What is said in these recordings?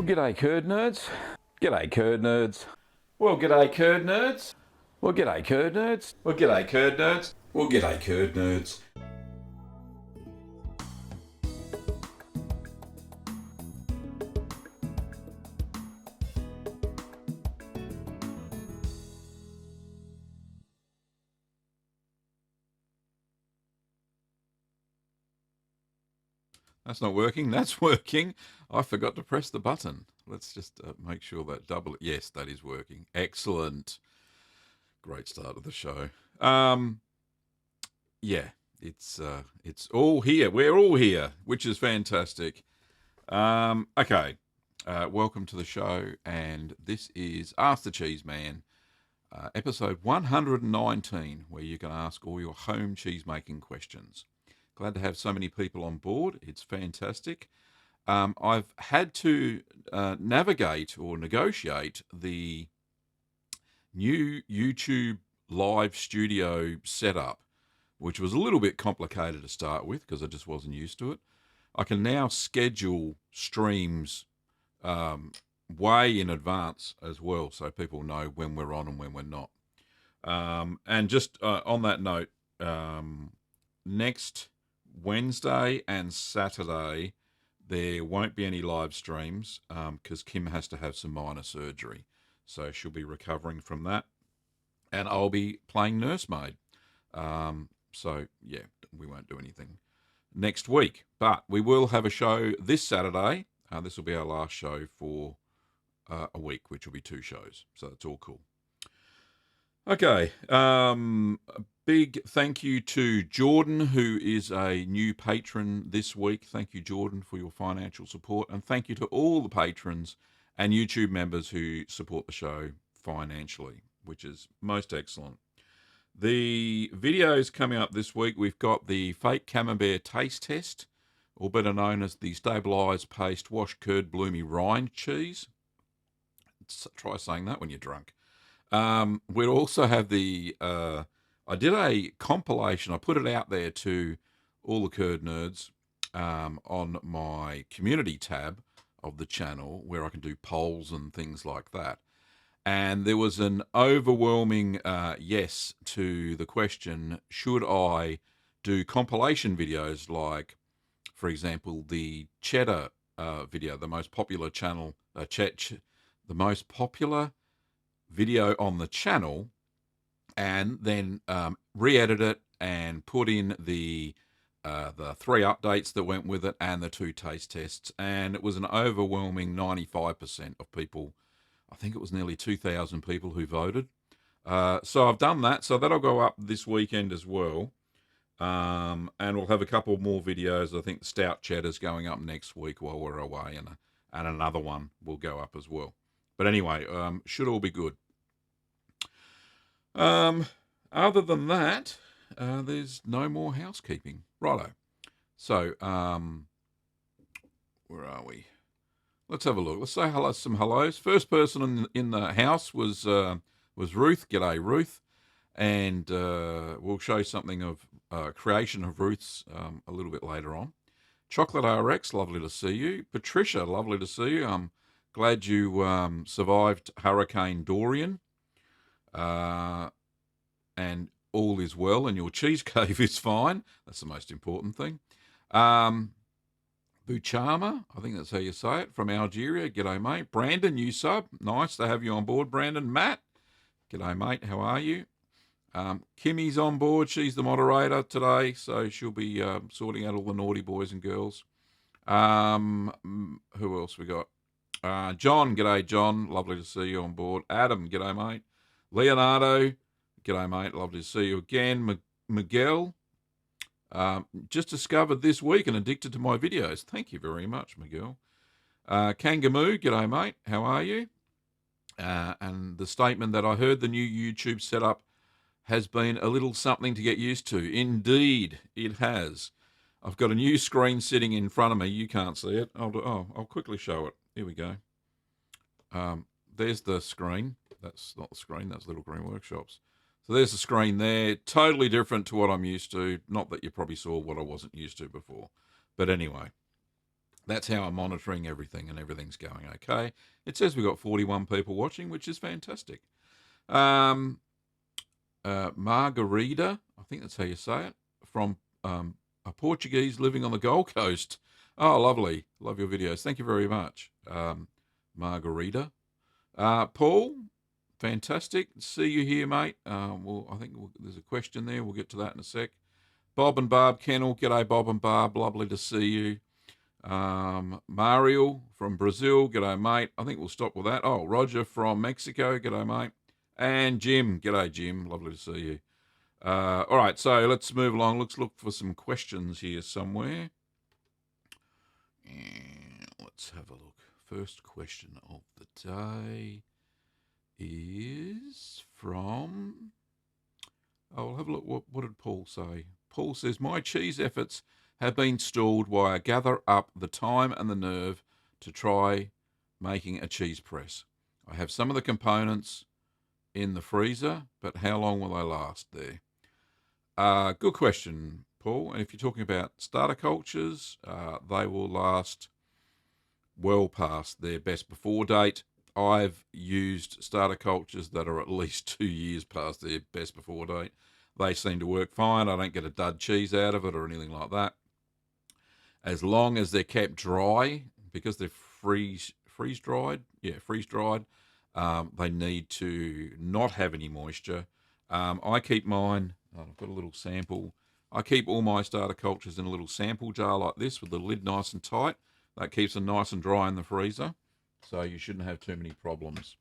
Well, g'day curd nerds. G'day curd nerds. Well, g'day curd nerds. Well, g'day curd nerds. Well, g'day curd nerds. Well, g'day curd nerds. That's not working. That's working. I forgot to press the button. Let's just make sure that double. Yes, that is working. Excellent. Great start of the show. Yeah, it's all here. We're all here, which is fantastic. Okay. Welcome to the show, and this is Ask the Cheeseman, episode 119, where you can ask all your home cheese making questions. Glad to have so many people on board. It's fantastic. I've had to navigate or negotiate the new YouTube live studio setup, which was a little bit complicated to start with because I just wasn't used to it. I can now schedule streams way in advance as well, so people know when we're on and when we're not. And just on that note, next Wednesday and Saturday, there won't be any live streams because Kim has to have some minor surgery. So she'll be recovering from that. And I'll be playing nursemaid. So, yeah, we won't do anything next week. But we will have a show this Saturday. This will be our last show for a week, which will be 2 shows. So it's all cool. Okay. A big thank you to Jordan, who is a new patron this week. Thank you, Jordan, for your financial support. And thank you to all the patrons and YouTube members who support the show financially, which is most excellent. The videos coming up this week, we've got the fake camembert taste test, or better known as the stabilised paste wash curd bloomy rind cheese. Try saying that when you're drunk. We'll also have the, I did a compilation, I put it out there to all the curd nerds on my community tab of the channel where I can do polls and things like that. And there was an overwhelming yes to the question, should I do compilation videos like, for example, the cheddar video, the most popular channel, the most popular video on the channel, and then re-edit it and put in the 3 updates that went with it and the 2 taste tests. And it was an overwhelming 95% of people. I think it was nearly 2,000 people who voted. So I've done that. So that'll go up this weekend as well. And we'll have a couple more videos. I think the Stout Cheddar's going up next week while we're away, and another one will go up as well. But anyway, should all be good. Other than that, there's no more housekeeping. Righto. So, where are we? Let's have a look. Let's say hello, some hellos. First person in the house was Ruth. G'day, Ruth. And we'll show something of creation of Ruth's a little bit later on. Chocolate RX, lovely to see you. Patricia, lovely to see you. I'm glad you survived Hurricane Dorian. And all is well, and your cheese cave is fine. That's the most important thing. Buchama, I think that's how you say it, from Algeria. G'day, mate. Brandon, new sub. Nice to have you on board, Brandon. Matt, g'day, mate. How are you? Kimmy's on board. She's the moderator today, so she'll be sorting out all the naughty boys and girls. Who else we got? John, g'day, John. Lovely to see you on board. Adam, g'day, mate. Leonardo, g'day, mate. Lovely to see you again. Miguel, just discovered this week and addicted to my videos. Thank you very much, Miguel. Kangamoo, g'day, mate. How are you? And the statement that I heard the new YouTube setup has been a little something to get used to. Indeed, it has. I've got a new screen sitting in front of me. You can't see it. I'll quickly show it. Here we go. There's the screen. That's not the screen. That's Little Green Workshops. So there's the screen there. Totally different to what I'm used to. Not that you probably saw what I wasn't used to before. But anyway. That's how I'm monitoring everything, and everything's going okay. It says we've got 41 people watching, which is fantastic. Um, Margarida, I think that's how you say it, from a Portuguese living on the Gold Coast. Oh, lovely. Love your videos. Thank you very much, Margarita. Paul, fantastic. See you here, mate. I think there's a question there. We'll get to that in a sec. Bob and Barb Kennel. G'day, Bob and Barb. Lovely to see you. Mario from Brazil. G'day, mate. I think we'll stop with that. Oh, Roger from Mexico. G'day, mate. And Jim. G'day, Jim. Lovely to see you. All right, so let's move along. Let's look for some questions here somewhere. And let's have a look. First question of the day is from... Oh, I'll have a look. What did Paul say? Paul says, my cheese efforts have been stalled while I gather up the time and the nerve to try making a cheese press. I have some of the components in the freezer, but how long will they last there? Good question, Paul. And if you're talking about starter cultures, they will last well past their best before date. I've used starter cultures that are at least 2 years past their best before date. They seem to work fine. I don't get a dud cheese out of it or anything like that. As long as they're kept dry, because they're freeze dried. Yeah, freeze dried. They need to not have any moisture. I keep mine. I've got a little sample. I keep all my starter cultures in a little sample jar like this with the lid nice and tight. That keeps them nice and dry in the freezer, so you shouldn't have too many problems.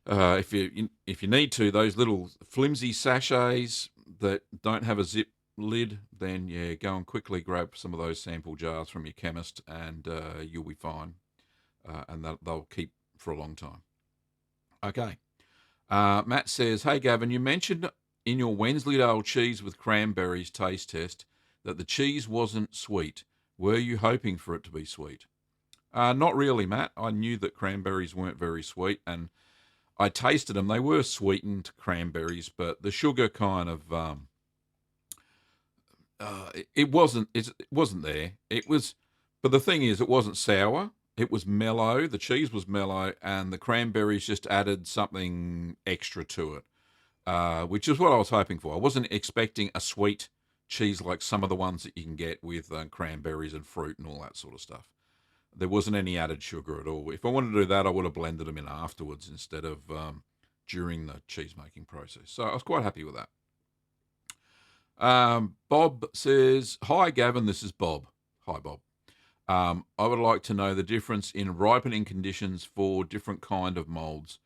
If you need to, those little flimsy sachets that don't have a zip lid, then yeah, go and quickly grab some of those sample jars from your chemist, and you'll be fine. And they'll keep for a long time. Okay. Matt says, hey Gavin, you mentioned in your Wensleydale cheese with cranberries taste test that the cheese wasn't sweet. Were you hoping for it to be sweet? Not really, Matt. I knew that cranberries weren't very sweet, and I tasted them. They were sweetened cranberries, but the sugar kind of it wasn't there. It was, but the thing is, it wasn't sour. It was mellow. The cheese was mellow, and the cranberries just added something extra to it, which is what I was hoping for. I wasn't expecting a sweet cheese like some of the ones that you can get with cranberries and fruit and all that sort of stuff. There wasn't any added sugar at all. If I wanted to do that, I would have blended them in afterwards instead of during the cheese making process. So I was quite happy with that. Bob says, hi, Gavin, this is Bob. Hi, Bob. I would like to know the difference in ripening conditions for different kind of molds.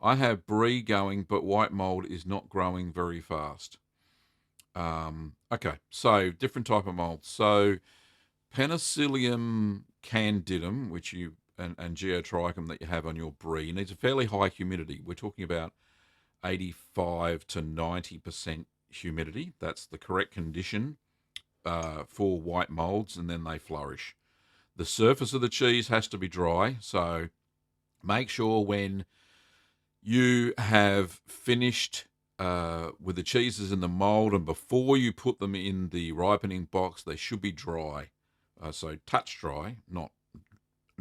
I have brie going, but white mold is not growing very fast. Okay, so different type of mold. So Penicillium candidum, which you and Geotrichum that you have on your brie, needs a fairly high humidity. We're talking about 85 to 90% humidity. That's the correct condition for white molds, and then they flourish. The surface of the cheese has to be dry, so make sure when you have finished with the cheeses in the mold and before you put them in the ripening box, they should be dry. So touch dry, not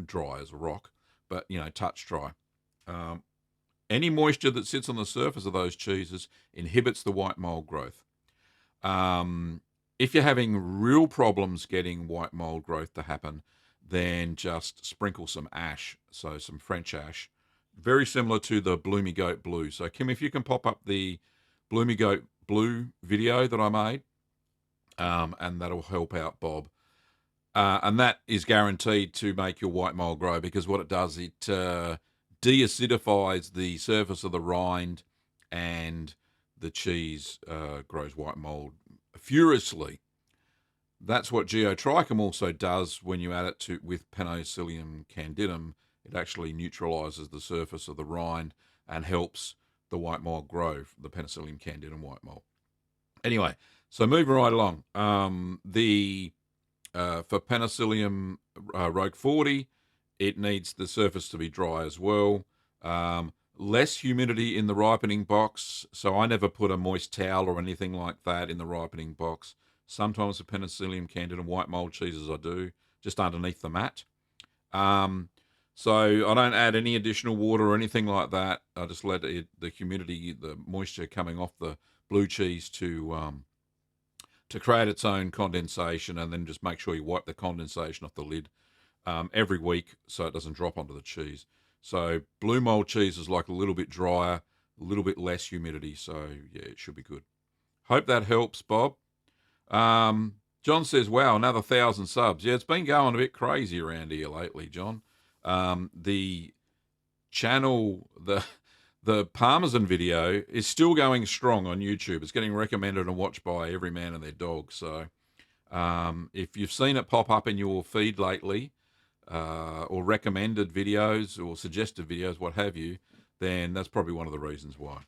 dry as a rock, but touch dry. Any moisture that sits on the surface of those cheeses inhibits the white mold growth. If you're having real problems getting white mold growth to happen, then just sprinkle some ash, so some French ash, very similar to the Bloomy Goat Blue. So Kim, if you can pop up the Bloomy Goat Blue video that I made, and that'll help out Bob. And that is guaranteed to make your white mold grow, because what it does, it deacidifies the surface of the rind, and the cheese grows white mold furiously. That's what Geotrichum also does when you add it with Penicillium candidum. It actually neutralizes the surface of the rind and helps the white mold grow, the Penicillium candidum white mold. Anyway, so moving right along. For Penicillium Rogue 40, it needs the surface to be dry as well. Less humidity in the ripening box, so I never put a moist towel or anything like that in the ripening box. Sometimes the Penicillium candidum white mold cheeses I do, just underneath the mat. So I don't add any additional water or anything like that. I just let the humidity, the moisture coming off the blue cheese to create its own condensation, and then just make sure you wipe the condensation off the lid every week so it doesn't drop onto the cheese. So blue mold cheese is like a little bit drier, a little bit less humidity. So yeah, it should be good. Hope that helps, Bob. John says, wow, another 1,000 subs. Yeah, it's been going a bit crazy around here lately, John. The channel, the Parmesan video is still going strong on YouTube. It's getting recommended and watched by every man and their dog. So if you've seen it pop up in your feed lately, or recommended videos or suggested videos, what have you, then that's probably one of the reasons why.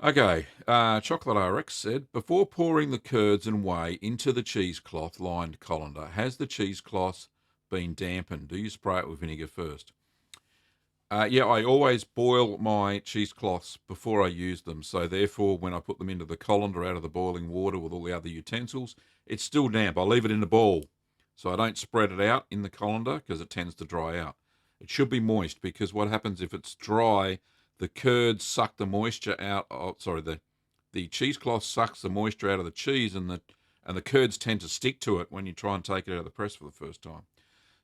Okay, Chocolate RX said, before pouring the curds and whey into the cheesecloth lined colander, has the cheesecloth been dampened? Do you spray it with vinegar first? Yeah, I always boil my cheesecloths before I use them. So therefore, when I put them into the colander out of the boiling water with all the other utensils, it's still damp. I leave it in the bowl. So I don't spread it out in the colander because it tends to dry out. It should be moist because what happens if it's dry, the curds suck the moisture out. Oh, sorry, the cheesecloth sucks the moisture out of the cheese, and the curds tend to stick to it when you try and take it out of the press for the first time.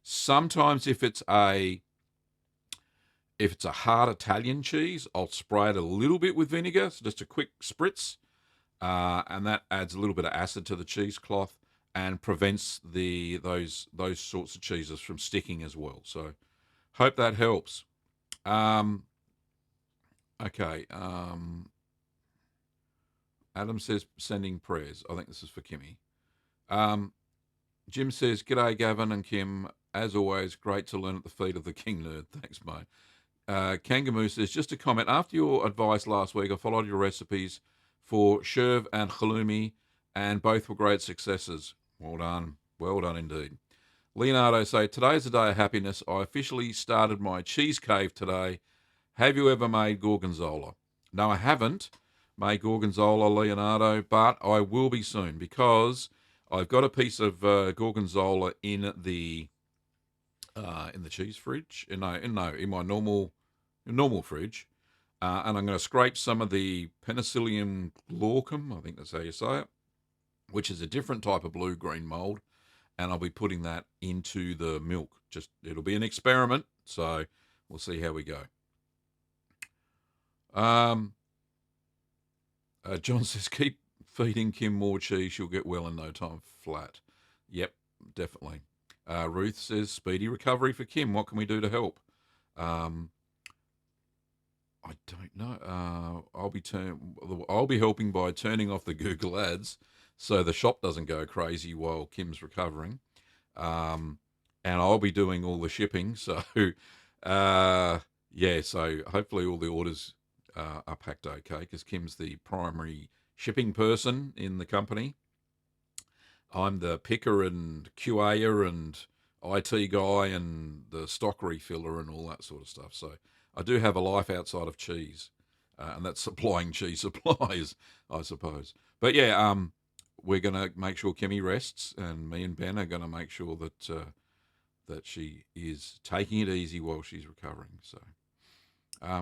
Sometimes if it's a hard Italian cheese, I'll spray it a little bit with vinegar, so just a quick spritz, and that adds a little bit of acid to the cheesecloth and prevents those sorts of cheeses from sticking as well. So hope that helps. Okay. Adam says sending prayers. I think this is for Kimmy. Jim says, g'day Gavin and Kim. As always, great to learn at the feet of the King Nerd. Thanks, mate. Kangamoo says, just a comment. After your advice last week, I followed your recipes for sherv and halloumi, and both were great successes. Well done. Well done indeed. Leonardo say, today's a day of happiness. I officially started my cheese cave today. Have you ever made gorgonzola? No, I haven't made gorgonzola, Leonardo, but I will be soon because I've got a piece of gorgonzola in the cheese fridge. In my normal fridge, and I'm going to scrape some of the Penicillium glaucum, I think that's how you say it, which is a different type of blue-green mold, and I'll be putting that into the milk. It'll be an experiment, so we'll see how we go. John says, keep feeding Kim more cheese. She'll get well in no time flat. Yep, definitely. Ruth says, speedy recovery for Kim. What can we do to help? I don't know. I'll be helping by turning off the Google ads so the shop doesn't go crazy while Kim's recovering. And I'll be doing all the shipping. So, yeah, so hopefully all the orders are packed okay because Kim's the primary shipping person in the company. I'm the picker and QA'er and IT guy and the stock refiller and all that sort of stuff. So I do have a life outside of cheese, and that's supplying cheese supplies, I suppose. But yeah, we're going to make sure Kimmy rests, and me and Ben are going to make sure that she is taking it easy while she's recovering. So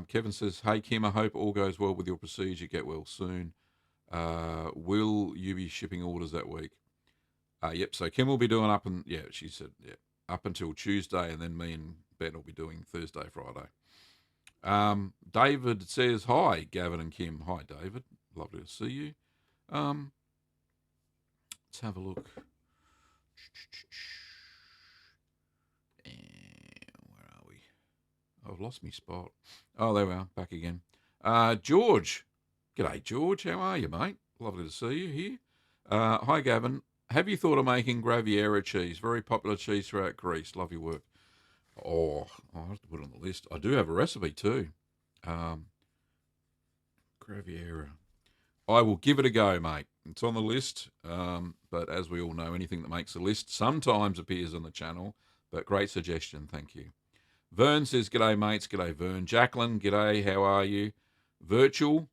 Kevin says, hey, Kim, I hope all goes well with your procedure. Get well soon. Will you be shipping orders that week? Yep, so Kim will be doing she said, up until Tuesday, and then me and Ben will be doing Thursday, Friday. David says, hi, Gavin and Kim. Hi, David. Lovely to see you. Let's have a look. Where are we? I've lost my spot. Oh, there we are, back again. George. G'day, George. How are you, mate? Lovely to see you here. Hi, Gavin. Have you thought of making Graviera cheese? Very popular cheese throughout Greece. Love your work. Oh, I'll have to put it on the list. I do have a recipe too. Graviera. I will give it a go, mate. It's on the list. But as we all know, anything that makes a list sometimes appears on the channel. But great suggestion. Thank you. Vern says, g'day, mates. G'day, Vern. Jacqueline, g'day. How are you? Virtual.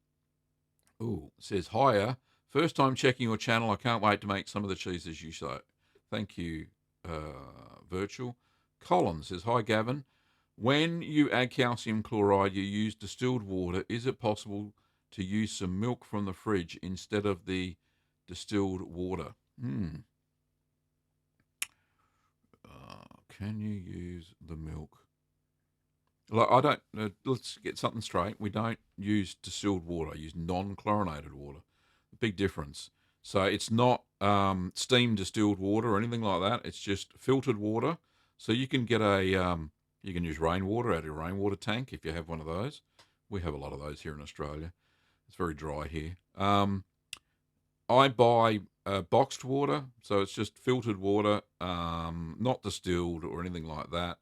Says, hiya. First time checking your channel. I can't wait to make some of the cheeses you show. Thank you, Virtual. Colin says, hi, Gavin. When you add calcium chloride, you use distilled water. Is it possible to use some milk from the fridge instead of the distilled water? Can you use the milk? Like, I don't. Let's get something straight. We don't use distilled water. I use non-chlorinated water. Big difference. So it's not steam distilled water or anything like that. It's just filtered water. So you can get you can use rainwater out of your rainwater tank if you have one of those. We have a lot of those here in Australia. It's very dry here. I buy boxed water, so it's just filtered water, not distilled or anything like that.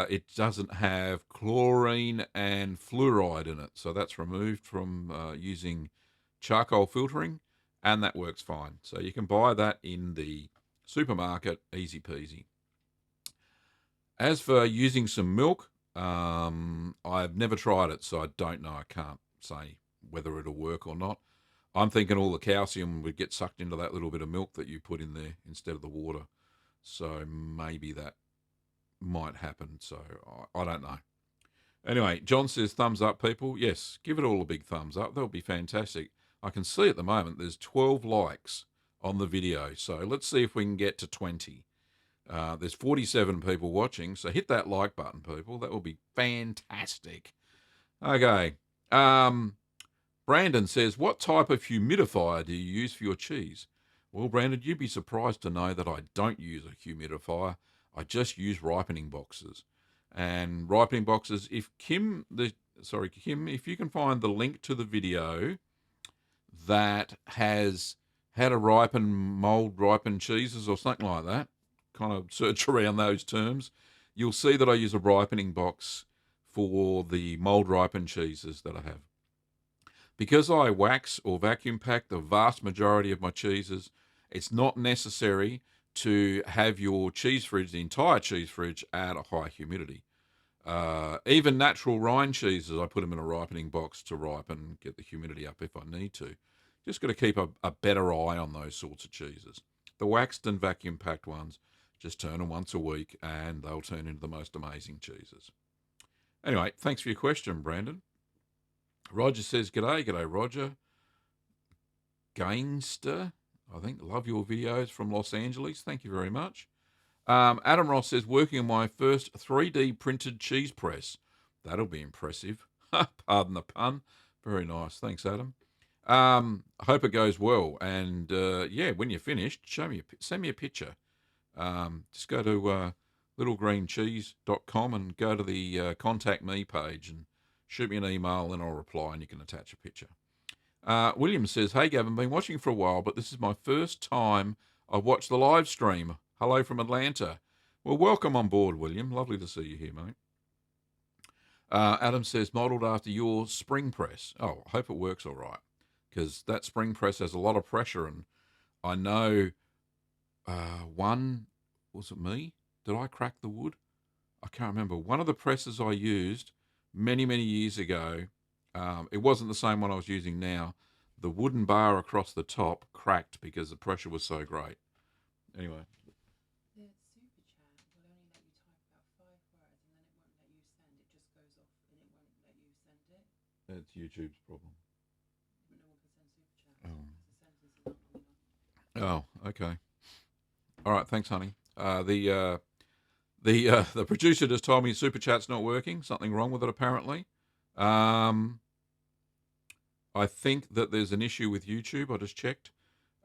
It doesn't have chlorine and fluoride in it, so that's removed from using charcoal filtering, and that works fine. So you can buy that in the supermarket, easy peasy. As for using some milk, I've never tried it, so I don't know. I can't say whether it'll work or not. I'm thinking all the calcium would get sucked into that little bit of milk that you put in there instead of the water. So maybe that might happen. So I don't know. Anyway, John says thumbs up, people. Yes, give it all a big thumbs up. That'll be fantastic. I can see at the moment there's 12 likes on the video. So let's see if we can get to 20. There's 47 people watching, so hit that like button, people. That will be fantastic. Okay. Brandon says, what type of humidifier do you use for your cheese? Well, Brandon, you'd be surprised to know that I don't use a humidifier. I just use ripening boxes. And ripening boxes, if Kim, if you can find the link to the video that has how to mold ripen cheeses or something like that, kind of search around those terms, you'll see that I use a ripening box for the mold ripened cheeses that I have. Because I wax or vacuum pack the vast majority of my cheeses, it's not necessary to have your cheese fridge, the entire cheese fridge, at a high humidity. Even natural rind cheeses, I put them in a ripening box to ripen, get the humidity up if I need to. Just got to keep a better eye on those sorts of cheeses. The waxed and vacuum packed ones, just turn them once a week and they'll turn into the most amazing cheeses. Anyway, thanks for your question, Brandon. Roger says, G'day, Roger. Gainster, I think, love your videos from Los Angeles. Thank you very much. Adam Ross says, working on my first 3D printed cheese press. That'll be impressive. Pardon the pun. Very nice. Thanks, Adam. I hope it goes well. And when you're finished, send me a picture. Just go to littlegreencheese.com and go to the contact me page and shoot me an email and I'll reply and you can attach a picture. William says, hey, Gavin, been watching for a while, but this is my first time I've watched the live stream. Hello from Atlanta. Well, welcome on board, William. Lovely to see you here, mate. Adam says, modelled after your spring press. Oh, I hope it works all right, because that spring press has a lot of pressure, and I know was it me? Did I crack the wood? I can't remember. One of the presses I used many, many years ago, it wasn't the same one I was using now. The wooden bar across the top cracked because the pressure was so great. Anyway. The super chat will only let you type about 5 words and then it won't let you send. It just goes off and it won't let you send it. That's YouTube's problem. But no one can send super chat because the sentence is not long enough. Oh, okay. All right, thanks, honey. The producer just told me super chat's not working. Something wrong with it apparently. I think that there's an issue with YouTube. I just checked.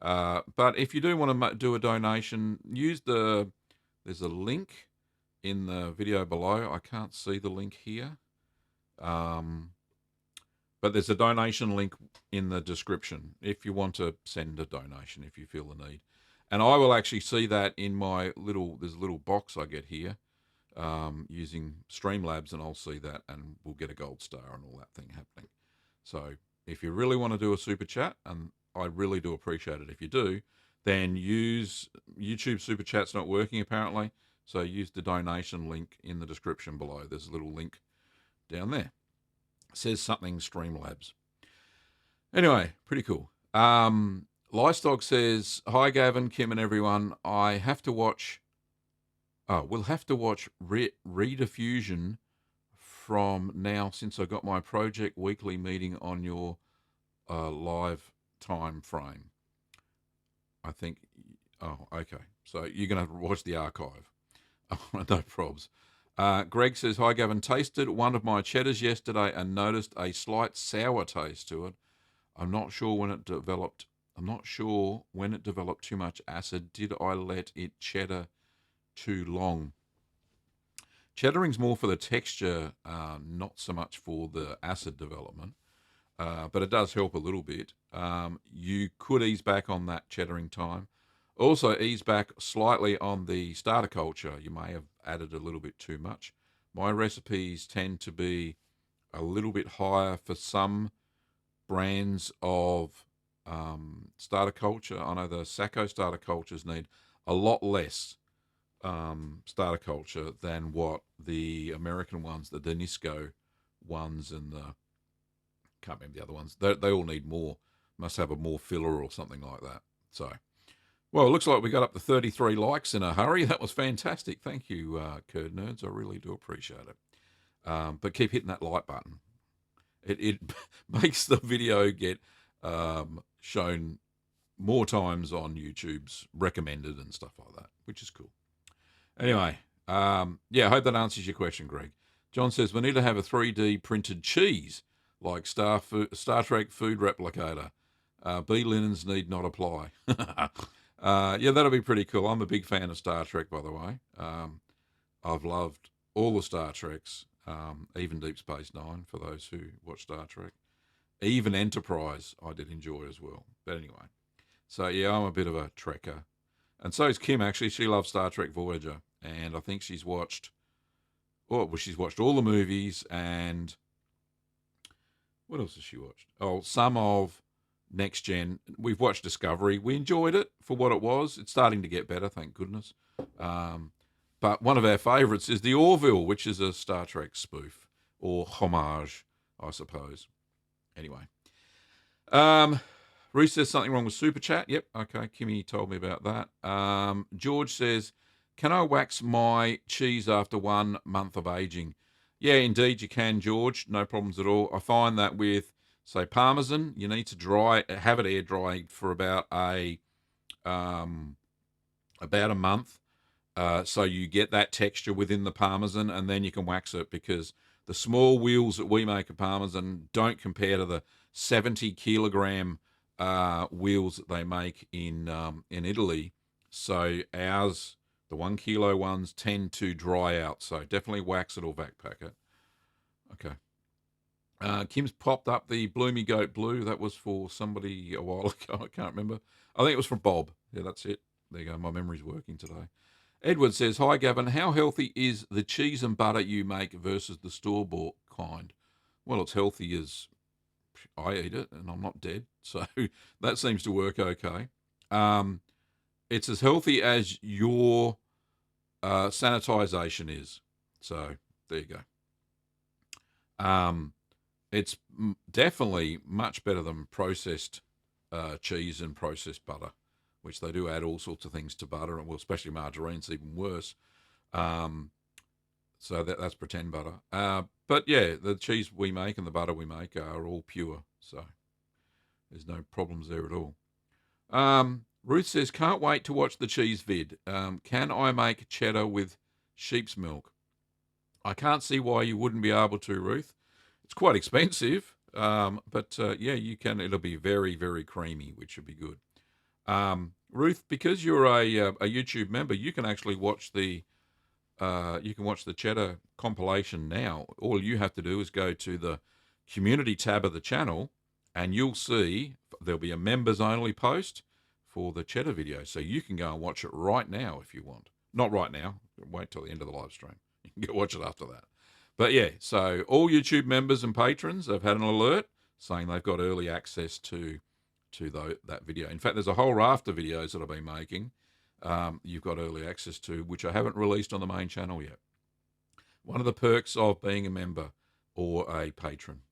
But if you do want to do a donation, there's a link in the video below. I can't see the link here. But there's a donation link in the description if you want to send a donation, if you feel the need. And I will actually see that in there's a little box I get here using Streamlabs, and I'll see that and we'll get a gold star and all that thing happening. So if you really want to do a super chat, and I really do appreciate it if you do, then use YouTube super chat's not working apparently. So use the donation link in the description below. There's a little link down there. It says something Streamlabs. Anyway, pretty cool. Lifestog says, "Hi Gavin, Kim, and everyone. I have to watch. Oh, we'll have to watch rediffusion from now since I got my project weekly meeting on your live time frame. I think. Oh, okay. So you're gonna have to watch the archive. Oh, no probs. Greg says, "Hi Gavin. Tasted one of my cheddars yesterday and noticed a slight sour taste to it. I'm not sure when it developed. I'm not sure when it developed too much acid. Did I let it cheddar too long?" Cheddaring's more for the texture, not so much for the acid development, but it does help a little bit. You could ease back on that cheddaring time. Also, ease back slightly on the starter culture. You may have added a little bit too much. My recipes tend to be a little bit higher for some brands of starter culture. I know the Sacco starter cultures need a lot less starter culture than what the American ones, the Danisco ones, and the can't remember the other ones. They all need more. Must have a more filler or something like that. So, well, it looks like we got up to 33 likes in a hurry. That was fantastic. Thank you, Curd Nerds. I really do appreciate it. But keep hitting that like button. It makes the video get shown more times on YouTube's recommended and stuff like that, which is cool. Anyway, yeah, I hope that answers your question, Greg. John says we need to have a 3D printed cheese like Star Trek food replicator. Bee linens need not apply. Yeah, that'll be pretty cool. I'm a big fan of Star Trek, by the way. I've loved all the Star Treks, even Deep Space Nine for those who watch Star Trek. Even Enterprise, I did enjoy as well. But anyway, so yeah, I'm a bit of a Trekker. And so is Kim, actually. She loves Star Trek Voyager. And I think she's watched, oh, well, she's watched all the movies. And what else has she watched? Oh, some of Next Gen. We've watched Discovery. We enjoyed it for what it was. It's starting to get better, thank goodness. But one of our favourites is the Orville, which is a Star Trek spoof or homage, I suppose. Anyway. Reese says something wrong with Super Chat. Yep, okay. Kimmy told me about that. George says, "Can I wax my cheese after 1 month of aging?" Yeah, indeed you can, George. No problems at all. I find that with, say, Parmesan, you need to have it air dried for um, about a month, so you get that texture within the Parmesan, and then you can wax it because the small wheels that we make of Parmesan don't compare to the 70 kilogram wheels that they make in Italy. So ours, the 1 kilo ones, tend to dry out. So definitely wax it or backpack it. Okay. Kim's popped up the Bloomy Goat Blue. That was for somebody a while ago. I can't remember. I think it was from Bob. Yeah, that's it. There you go. My memory's working today. Edward says, "Hi, Gavin. How healthy is the cheese and butter you make versus the store-bought kind?" Well, it's healthy as I eat it, and I'm not dead. So that seems to work okay. It's as healthy as your sanitization is. So there you go. It's definitely much better than processed cheese and processed butter, which they do add all sorts of things to butter, and well, especially margarine's even worse. So that's pretend butter. But yeah, the cheese we make and the butter we make are all pure, so there's no problems there at all. Ruth says, "Can't wait to watch the cheese vid. Can I make cheddar with sheep's milk?" I can't see why you wouldn't be able to, Ruth. It's quite expensive, but yeah, you can. It'll be very, very creamy, which would be good. Ruth, because you're a YouTube member, you can actually watch the cheddar compilation now. All you have to do is go to the community tab of the channel, and you'll see there'll be a members only post for the cheddar video. So you can go and watch it right now if you want. Not right now. Wait till the end of the live stream. You can go watch it after that. But yeah, so all YouTube members and patrons have had an alert saying they've got early access to that video. In fact, there's a whole raft of videos that I've been making. You've got early access to, which I haven't released on the main channel yet. One of the perks of being a member or a patron.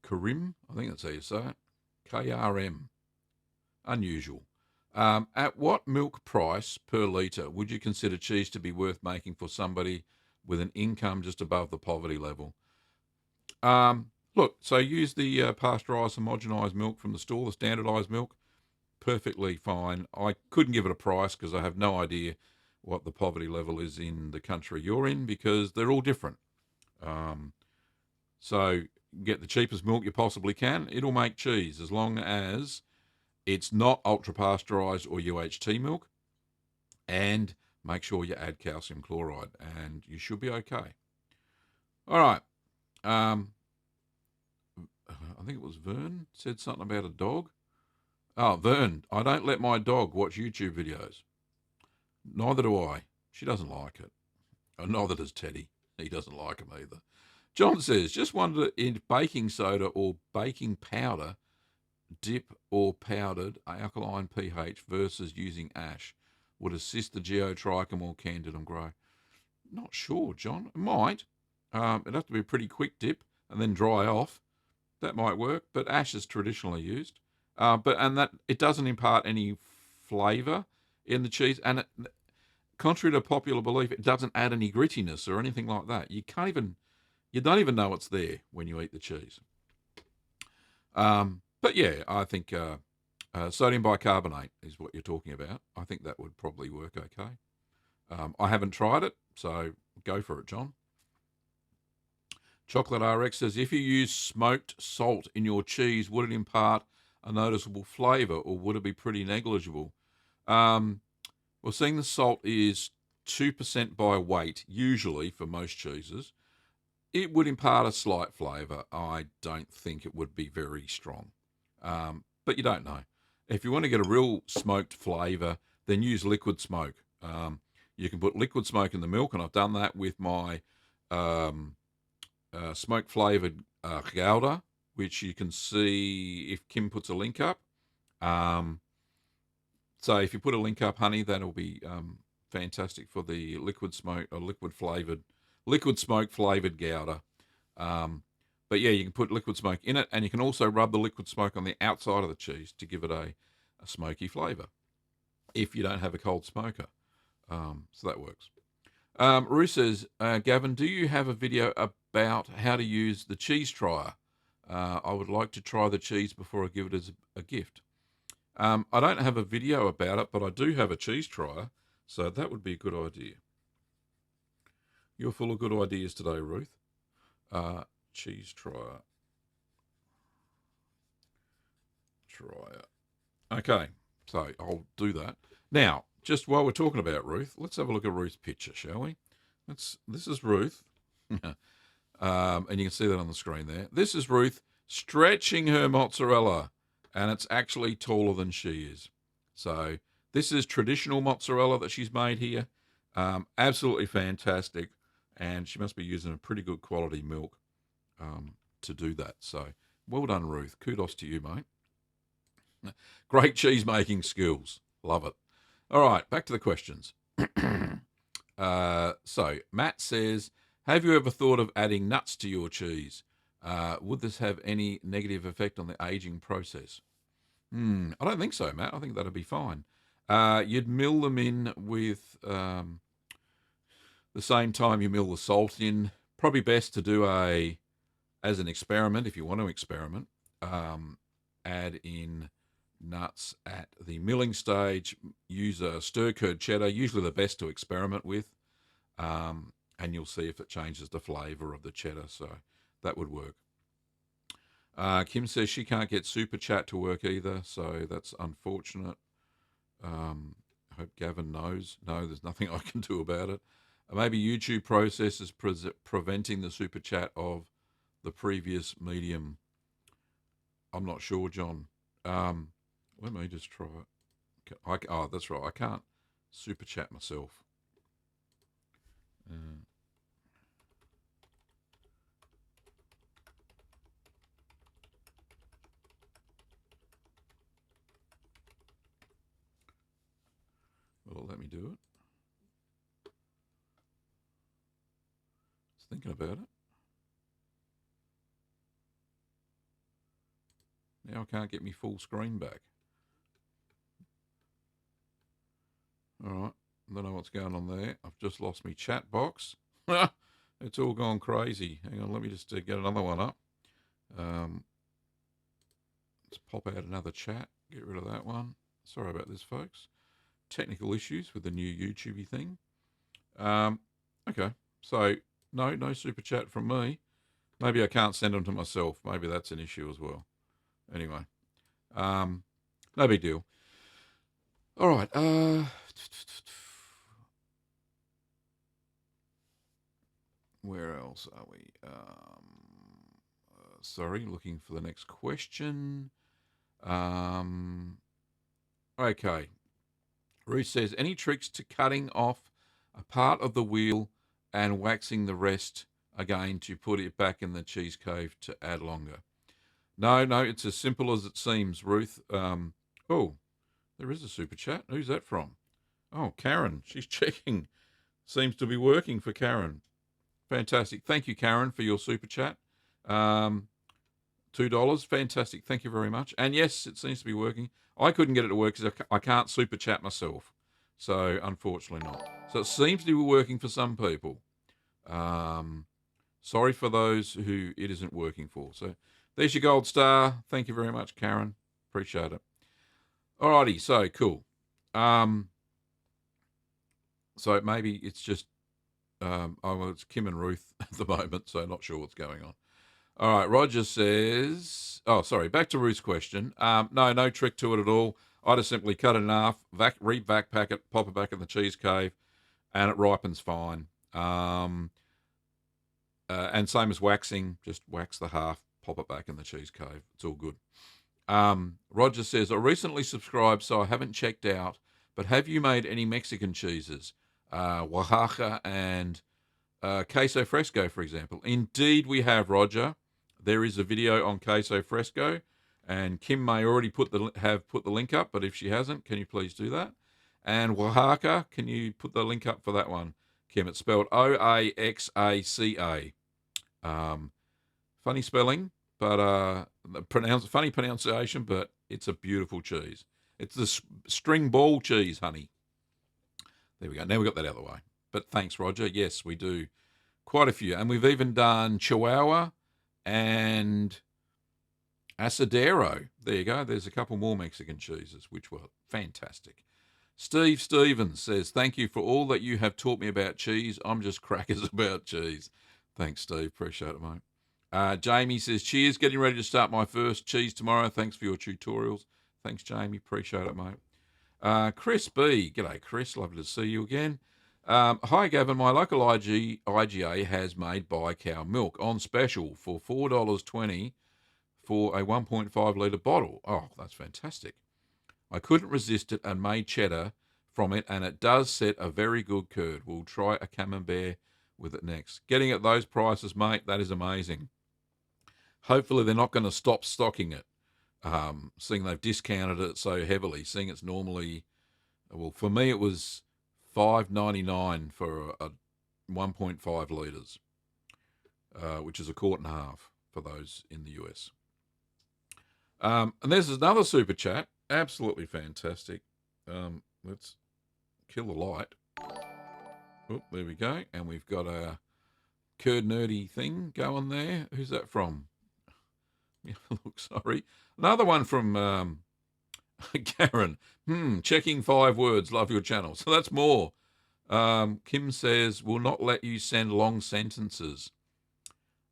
Karim, I think that's how you say it. KRM. Unusual. At what milk price per litre would you consider cheese to be worth making for somebody with an income just above the poverty level? Look, so use the pasteurised homogenised milk from the store, the standardised milk. Perfectly fine. I couldn't give it a price because I have no idea what the poverty level is in the country you're in because they're all different. So get the cheapest milk you possibly can. It'll make cheese as long as it's not ultra pasteurised or UHT milk, and make sure you add calcium chloride, and you should be okay. All right. I think it was Vern said something about a dog. Oh, Vern, I don't let my dog watch YouTube videos. Neither do I. She doesn't like it. Oh, neither does Teddy. He doesn't like them either. John says, just wonder if baking soda or baking powder dip or powdered alkaline pH versus using ash would assist the geotrichum or candidum grow. Not sure, John. It might. It'd have to be a pretty quick dip and then dry off. That might work, but ash is traditionally used. And that it doesn't impart any flavour in the cheese, and contrary to popular belief, it doesn't add any grittiness or anything like that. You don't even know it's there when you eat the cheese. But yeah, I think sodium bicarbonate is what you're talking about. I think that would probably work okay. I haven't tried it, so go for it, John. Chocolate RX says, if you use smoked salt in your cheese, would it impart a noticeable flavour or would it be pretty negligible? Well, seeing the salt is 2% by weight, usually for most cheeses, it would impart a slight flavour. I don't think it would be very strong. But you don't know. If you want to get a real smoked flavour, then use liquid smoke. You can put liquid smoke in the milk, and I've done that with my smoke flavoured Gouda, which you can see if Kim puts a link up. So if you put a link up, honey, that'll be fantastic for the liquid smoke or liquid smoke flavoured Gouda. But yeah, you can put liquid smoke in it, and you can also rub the liquid smoke on the outside of the cheese to give it a smoky flavour if you don't have a cold smoker. So that works. Rue says, Gavin, do you have a video about how to use the cheese trier? I would like to try the cheese before I give it as a gift. I don't have a video about it, but I do have a cheese trier, so that would be a good idea. You're full of good ideas today, Ruth. Cheese trier. Okay, so I'll do that. Now, just while we're talking about Ruth, let's have a look at Ruth's picture, shall we? This is Ruth. And you can see that on the screen there. This is Ruth stretching her mozzarella, and it's actually taller than she is. So this is traditional mozzarella that she's made here. Absolutely fantastic, and she must be using a pretty good quality milk to do that. So well done, Ruth. Kudos to you, mate. Great cheese making skills. Love it. All right, back to the questions. So Matt says, have you ever thought of adding nuts to your cheese? Would this have any negative effect on the aging process? I don't think so, Matt. I think that'd be fine. You'd mill them in with the same time you mill the salt in. Probably best to do as an experiment, if you want to experiment, add in nuts at the milling stage. Use a stir-curd cheddar, usually the best to experiment with, and you'll see if it changes the flavour of the cheddar, so that would work. Kim says she can't get Super Chat to work either, so that's unfortunate. I hope Gavin knows. No, there's nothing I can do about it. Maybe YouTube process is preventing the Super Chat of the previous medium. I'm not sure, John. Let me just try it. Oh, that's right. I can't Super Chat myself. Well, let me do it. Just thinking about it. Now I can't get me full screen back. All right. I don't know what's going on there. I've just lost my chat box. It's all gone crazy. Hang on, let me just get another one up. Let's pop out another chat. Get rid of that one. Sorry about this, folks. Technical issues with the new YouTubey thing. Okay, so no super chat from me. Maybe I can't send them to myself. Maybe that's an issue as well. Anyway, no big deal. All right. Where else are we? Sorry, looking for the next question. Okay. Ruth says, any tricks to cutting off a part of the wheel and waxing the rest again to put it back in the cheese cave to add longer? No, it's as simple as it seems, Ruth. Oh, there is a super chat. Who's that from? Oh, Karen. She's checking. Seems to be working for Karen. Fantastic. Thank you, Karen, for your super chat. $2. Fantastic. Thank you very much. And yes, it seems to be working. I couldn't get it to work because I can't super chat myself. So, unfortunately not. So, it seems to be working for some people. Sorry for those who it isn't working for. So, there's your gold star. Thank you very much, Karen. Appreciate it. Alrighty. So, cool. So, maybe it's just, it's Kim and Ruth at the moment. So, not sure what's going on. All right, Roger says, back to Ruth's question. No trick to it at all. I just simply cut it in half, re-backpack it, pop it back in the cheese cave, and it ripens fine. And same as waxing, just wax the half, pop it back in the cheese cave. It's all good. Roger says, I recently subscribed, so I haven't checked out, but have you made any Mexican cheeses? Oaxaca and queso fresco, for example. Indeed, we have, Roger. There is a video on queso fresco, and Kim may already put the link up, but if she hasn't, can you please do that? And Oaxaca, can you put the link up for that one, Kim? It's spelled Oaxaca. Funny spelling, but funny pronunciation, but it's a beautiful cheese. It's the string ball cheese, honey. There we go. Now we got that out of the way. But thanks, Roger. Yes, we do quite a few. And we've even done Chihuahua and Asadero. There you go. There's a couple more Mexican cheeses, which were fantastic. Steve Stevens says, thank you for all that you have taught me about cheese. I'm just crackers about cheese. Thanks, Steve. Appreciate it, mate. Jamie says, cheers. Getting ready to start my first cheese tomorrow. Thanks for your tutorials. Thanks, Jamie. Appreciate it, mate. Chris B. G'day, Chris. Lovely to see you again. Hi, Gavin. My local IGA has made Buy Cow milk on special for $4.20 for a 1.5 litre bottle. Oh, that's fantastic. I couldn't resist it and made cheddar from it, and it does set a very good curd. We'll try a camembert with it next. Getting at those prices, mate, that is amazing. Hopefully they're not going to stop stocking it, seeing they've discounted it so heavily, seeing it's normally, well, for me it was $5.99 for a 1.5 litres, which is a quart and a half for those in the US. And there's another super chat. Absolutely fantastic. Let's kill the light. Oh, there we go. And we've got a curd nerdy thing going there. Who's that from? Look, sorry. Another one from Karen. Checking 5 words. Love your channel. So that's more. Kim says, will not let you send long sentences.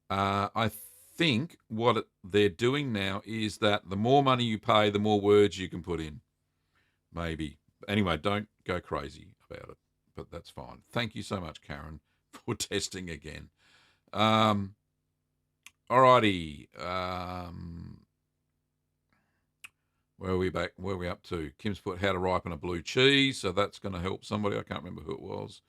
I think what they're doing now is that the more money you pay, the more words you can put in. Maybe. Anyway, don't go crazy about it. But that's fine. Thank you so much, Karen, for testing again. Alrighty. Where are we back? Where are we up to? Kim's put how to ripen a blue cheese, so that's going to help somebody. I can't remember who it was.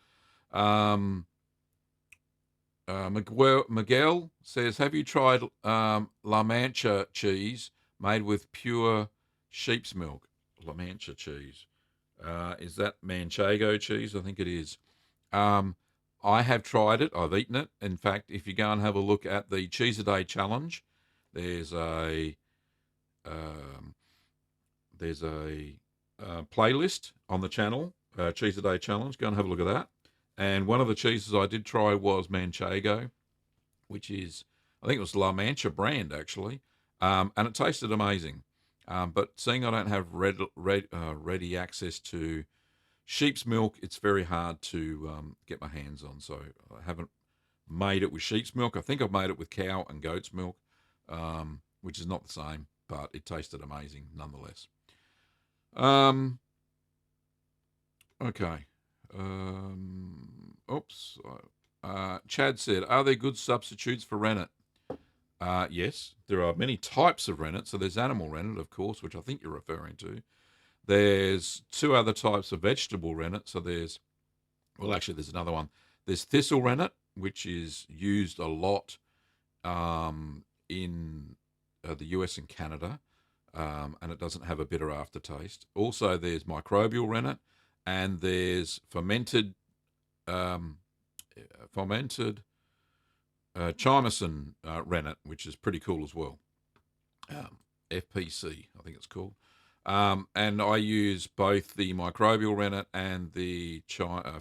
Miguel says, have you tried La Mancha cheese made with pure sheep's milk? La Mancha cheese. Is that Manchego cheese? I think it is. I have tried it. I've eaten it. In fact, if you go and have a look at the Cheese a Day Challenge, there's a there's a playlist on the channel, Cheese a Day Challenge. Go and have a look at that. And one of the cheeses I did try was Manchego, which is, I think it was La Mancha brand actually, and it tasted amazing. But seeing I don't have ready access to sheep's milk, it's very hard to get my hands on. So I haven't made it with sheep's milk. I think I've made it with cow and goat's milk, which is not the same, but it tasted amazing nonetheless. Okay. Oops. Chad said, are there good substitutes for rennet? Yes, there are many types of rennet. So there's animal rennet, of course, which I think you're referring to. There's two other types of vegetable rennet. So there's another one. There's thistle rennet, which is used a lot in the US and Canada, and it doesn't have a bitter aftertaste. Also, there's microbial rennet, and there's fermented Cheeseman rennet, which is pretty cool as well. FPC, I think it's called. And I use both the microbial rennet and the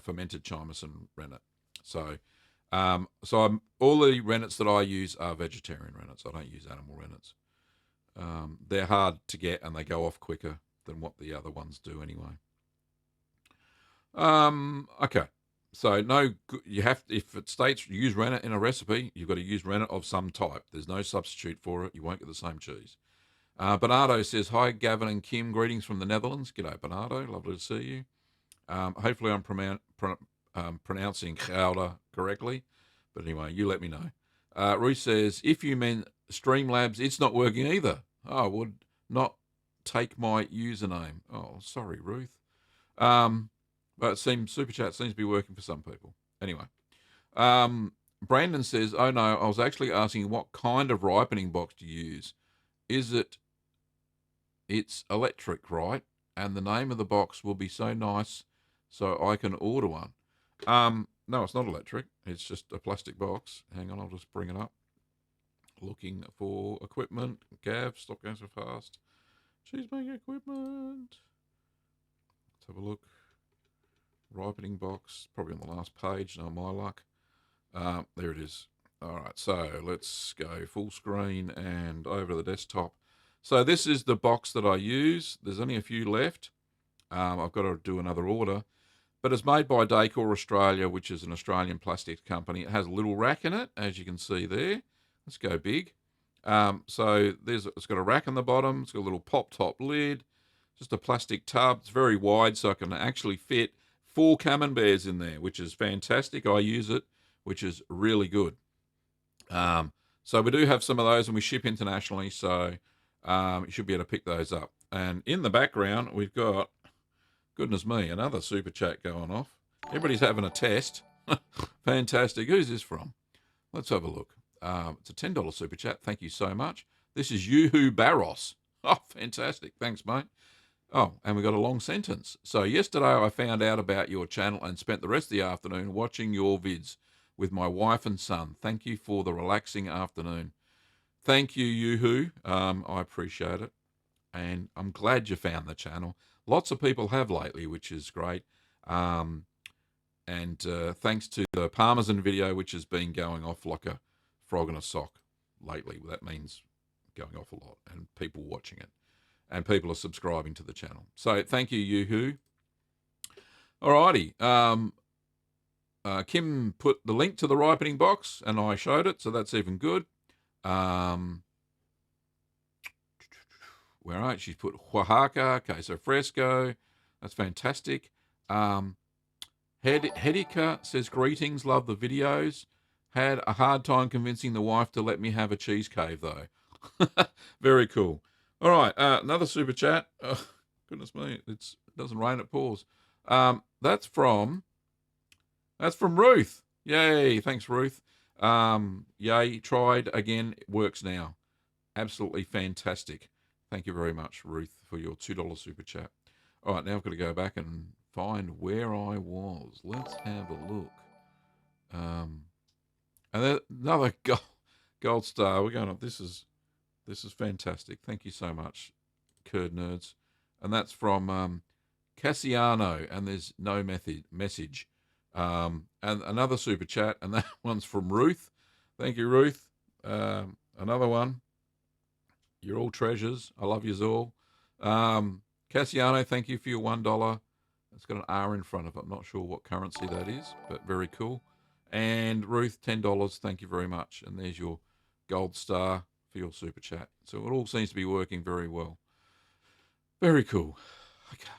fermented Cheeseman rennet. So, all the rennets that I use are vegetarian rennets. I don't use animal rennets. They're hard to get and they go off quicker than what the other ones do anyway. Okay. So you have to, if it states use rennet in a recipe, you've got to use rennet of some type. There's no substitute for it. You won't get the same cheese. Bernardo says, hi, Gavin and Kim. Greetings from the Netherlands. G'day, Bernardo. Lovely to see you. Hopefully I'm pronouncing Gouda correctly. But anyway, you let me know. Ruth says, if you meant Streamlabs, it's not working either. Oh, it would not take my username. Oh, sorry, Ruth. But Super Chat seems to be working for some people. Anyway. Brandon says, oh no, I was actually asking what kind of ripening box to use. It's electric, right? And the name of the box will be so nice so I can order one. No, it's not electric. It's just a plastic box. Hang on, I'll just bring it up. Looking for equipment. Gav, stop going so fast. Cheesemaking equipment. Let's have a look. Ripening box, probably on the last page. No, my luck. There it is. All right, so let's go full screen and over to the desktop. So this is the box that I use. There's only a few left. I've got to do another order. But it's made by Decor Australia, which is an Australian plastics company. It has a little rack in it, as you can see there. Let's go big. So it's got a rack on the bottom. It's got a little pop-top lid. Just a plastic tub. It's very wide, so I can actually fit 4 camemberts in there, which is fantastic. I use it, which is really good. So we do have some of those, and we ship internationally, so you should be able to pick those up. And in the background, we've got, goodness me, another super chat going off. Everybody's having a test. Fantastic. Who's this from? Let's have a look. It's a $10 super chat. Thank you so much. This is Yuhu Barros. Oh, fantastic. Thanks, mate. Oh, and we got a long sentence. So yesterday I found out about your channel and spent the rest of the afternoon watching your vids with my wife and son. Thank you for the relaxing afternoon. Thank you, Yuhu. I appreciate it. And I'm glad you found the channel. Lots of people have lately, which is great. And thanks to the Parmesan video, which has been going off like a frog in a sock lately. That means going off a lot and people watching it. And people are subscribing to the channel. So thank you, Yuhu. Alrighty. Kim put the link to the ripening box, and I showed it, so that's even good. Where are she's put Oaxaca, queso fresco. That's fantastic. Hedika says, greetings, love the videos. Had a hard time convincing the wife to let me have a cheese cave, though. Very cool. All right, another super chat. Oh, goodness me, it doesn't rain, it pours. That's from Ruth. Yay, thanks, Ruth. Yay, tried again, it works now. Absolutely fantastic. Thank you very much, Ruth, for your $2 super chat. All right, now I've got to go back and find where I was. Let's have a look. And then another gold star. We're going up. This is fantastic. Thank you so much, Curd Nerds. and that's from Cassiano, and there's no message. And another super chat, and that one's from Ruth. Thank you, Ruth. Another one. You're all treasures. I love yous all. Cassiano, thank you for your $1. It's got an R in front of it. I'm not sure what currency that is, but very cool. And Ruth, $10. Thank you very much. And there's your gold star for your super chat. So it all seems to be working very well. Very cool. Okay.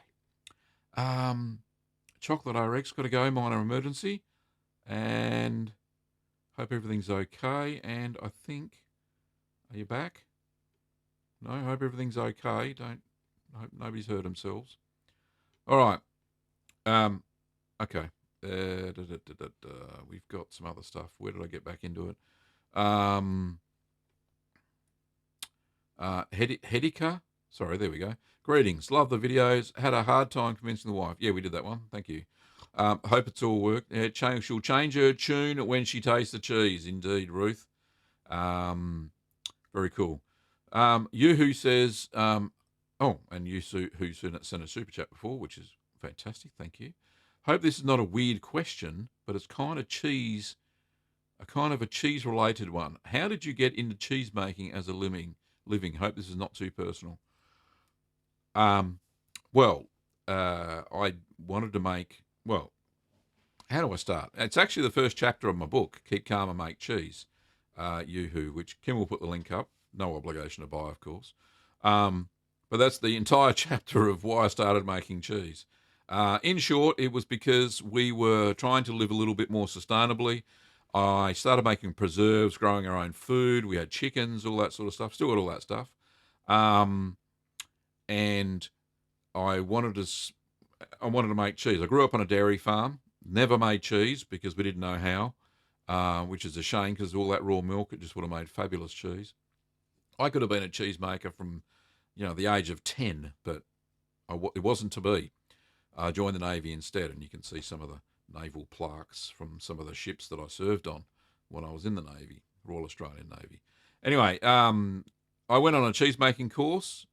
Chocolate RX got to go. Minor emergency. And hope everything's okay. And I think, are you back? No, hope everything's okay. Hope nobody's hurt themselves. All right. Okay. We've got some other stuff. Where did I get back into it? Hedika. Sorry, there we go. Greetings. Love the videos. Had a hard time convincing the wife. Yeah, we did that one. Thank you. Hope it's all worked. She'll change her tune when she tastes the cheese. Indeed, Ruth. Very cool. Yoo-hoo says, and Yoo-hoo sent a super chat before, which is fantastic. Thank you. Hope this is not a weird question, but it's kind of a cheese-related one. How did you get into cheese making as a living? Hope this is not too personal. Well, I wanted to make, how do I start? It's actually the first chapter of my book, Keep Calm and Make Cheese, Yoo-hoo, which Kim will put the link up. No obligation to buy, of course. But that's the entire chapter of why I started making cheese. In short, it was because we were trying to live a little bit more sustainably. I started making preserves, growing our own food. We had chickens, all that sort of stuff. Still got all that stuff. And I wanted to make cheese. I grew up on a dairy farm. Never made cheese because we didn't know how, which is a shame because all that raw milk, it just would have made fabulous cheese. I could have been a cheesemaker from, the age of 10, but it wasn't to be. I joined the Navy instead, and you can see some of the naval plaques from some of the ships that I served on when I was in the Navy, Royal Australian Navy. Anyway, I went on a cheese-making course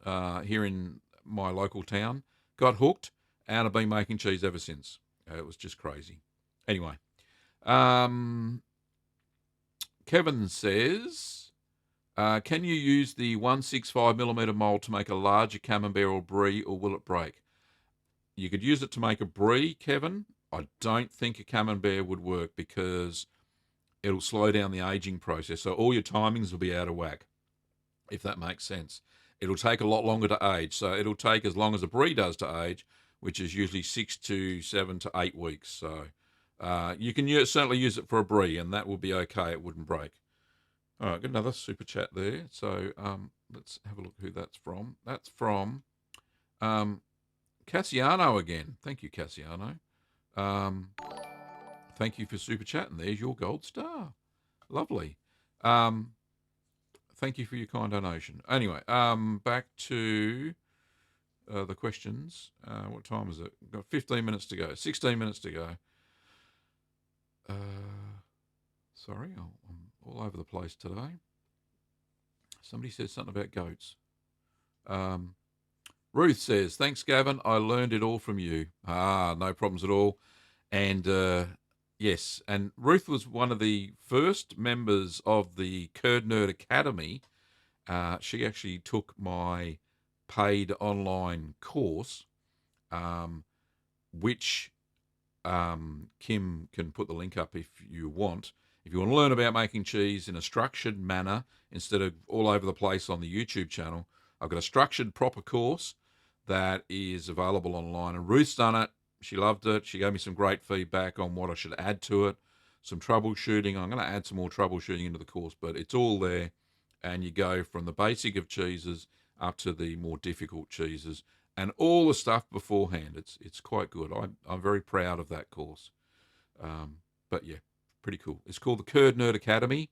here in my local town, got hooked, and I've been making cheese ever since. It was just crazy. Anyway, Kevin says, can you use the 165mm mold to make a larger camembert or brie, or will it break? You could use it to make a brie, Kevin. I don't think a camembert would work because it'll slow down the aging process. So all your timings will be out of whack, if that makes sense. It'll take a lot longer to age. So it'll take as long as a brie does to age, which is usually 6 to 7 to 8 weeks. So you can certainly use it for a brie, and that will be okay. It wouldn't break. All right, got another super chat there. So let's have a look who that's from. That's from Cassiano again. Thank you, Cassiano. Thank you for super chat, and there's your gold star. Lovely. Thank you for your kind donation. Anyway, back to the questions. What time is it? We've got 15 minutes to go. 16 minutes to go. Sorry, I'm all over the place today. Somebody said something about goats. Ruth says, thanks, Gavin. I learned it all from you. No problems at all. And yes, and Ruth was one of the first members of the Curd Nerd Academy. She actually took my paid online course, which Kim can put the link up if you want. If you want to learn about making cheese in a structured manner instead of all over the place on the YouTube channel, I've got a structured, proper course that is available online. And Ruth's done it. She loved it. She gave me some great feedback on what I should add to it, some troubleshooting. I'm going to add some more troubleshooting into the course, but it's all there. And you go from the basic of cheeses up to the more difficult cheeses and all the stuff beforehand. It's quite good. I'm very proud of that course. But yeah, pretty cool. It's called the Curd Nerd Academy,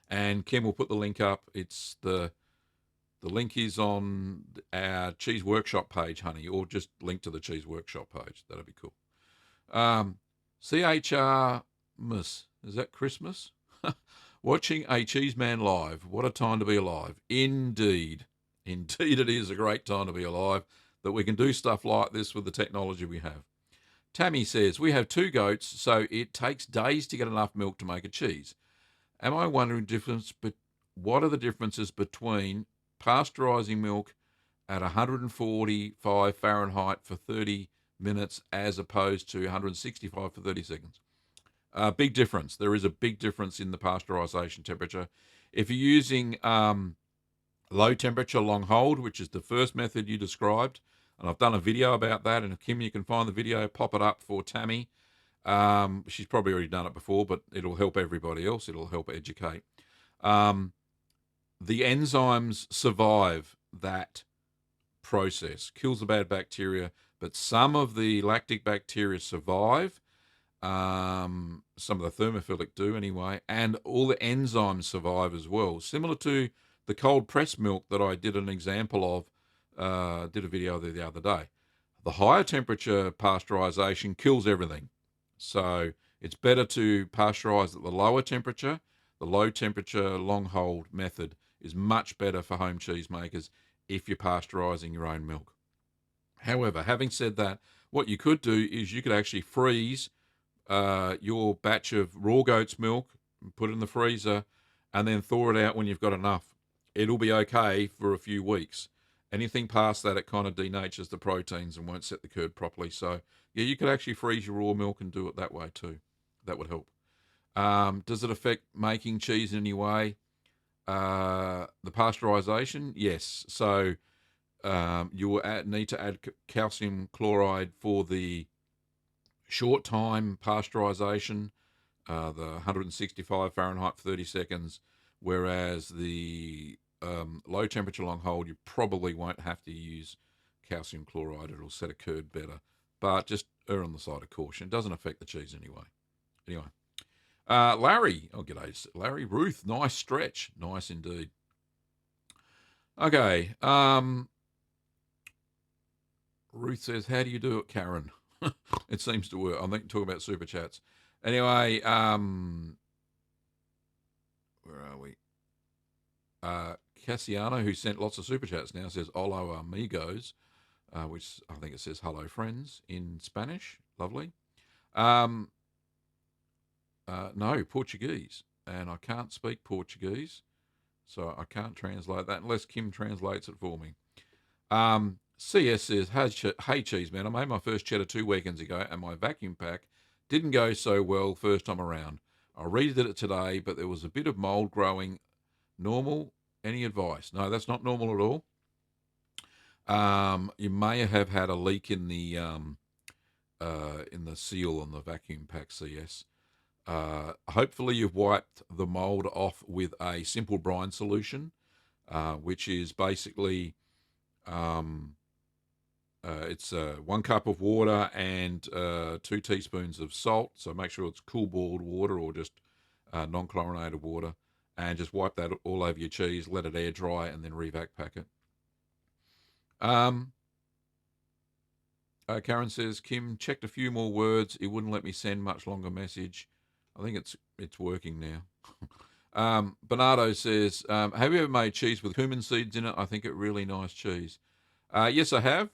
and Kim will put the link up. It's the link is on our Cheese Workshop page, honey, or just link to the Cheese Workshop page. That'll be cool. CHR Miss, is that Christmas? Watching a Cheeseman live. What a time to be alive. Indeed. Indeed, it is a great time to be alive that we can do stuff like this with the technology we have. Tammy says, we have 2 goats, so it takes days to get enough milk to make a cheese. Am I wondering what are the differences between pasteurizing milk at 145 Fahrenheit for 30 minutes as opposed to 165 for 30 seconds? Big difference. There is a big difference in the pasteurization temperature. If you're using low temperature long hold, which is the first method you described, and I've done a video about that, and if Kim, you can find the video, pop it up for Tammy. She's probably already done it before, but it'll help everybody else. It'll help educate. Um, the enzymes survive that process, kills the bad bacteria, but some of the lactic bacteria survive. Some of the thermophilic do anyway, and all the enzymes survive as well. Similar to the cold pressed milk that I did an example of, did a video there the other day. The higher temperature pasteurization kills everything. So it's better to pasteurize at the lower temperature. The low temperature long hold method is much better for home cheese makers if you're pasteurizing your own milk. However, having said that, what you could do is you could actually freeze your batch of raw goat's milk, put it in the freezer, and then thaw it out when you've got enough. It'll be okay for a few weeks. Anything past that, it kind of denatures the proteins and won't set the curd properly. So, yeah, you could actually freeze your raw milk and do it that way too. That would help. Does it affect making cheese in any way? The pasteurization, yes. So you will need to add calcium chloride for the short time pasteurization, the 165 Fahrenheit for 30 seconds, whereas the low temperature long hold, you probably won't have to use calcium chloride. It'll set a curd better, but just err on the side of caution. It doesn't affect the cheese anyway. Anyway, Larry, oh, g'day, Larry. Ruth, nice stretch. Nice indeed. Okay, Ruth says, how do you do it, Karen? It seems to work. I think talking about super chats. Anyway, where are we? Cassiano, who sent lots of super chats now, says "Hola amigos," which I think it says "Hello friends" in Spanish. Lovely. No, Portuguese, and I can't speak Portuguese, so I can't translate that unless Kim translates it for me. CS says, hey Cheeseman, I made my first cheddar 2 weekends ago, and my vacuum pack didn't go so well first time around. I redid it today, but there was a bit of mold growing. Normal? Any advice? No, that's not normal at all. You may have had a leak in the seal on the vacuum pack, CS. Hopefully you've wiped the mold off with a simple brine solution, which is basically it's 1 cup of water and 2 teaspoons of salt. So make sure it's cool boiled water or just non-chlorinated water, and just wipe that all over your cheese. Let it air dry, and then revac pack it. Karen says, Kim, checked a few more words. It wouldn't let me send much longer message. I think it's working now. Bernardo says, have you ever made cheese with cumin seeds in it? I think it really nice cheese. Yes, I have.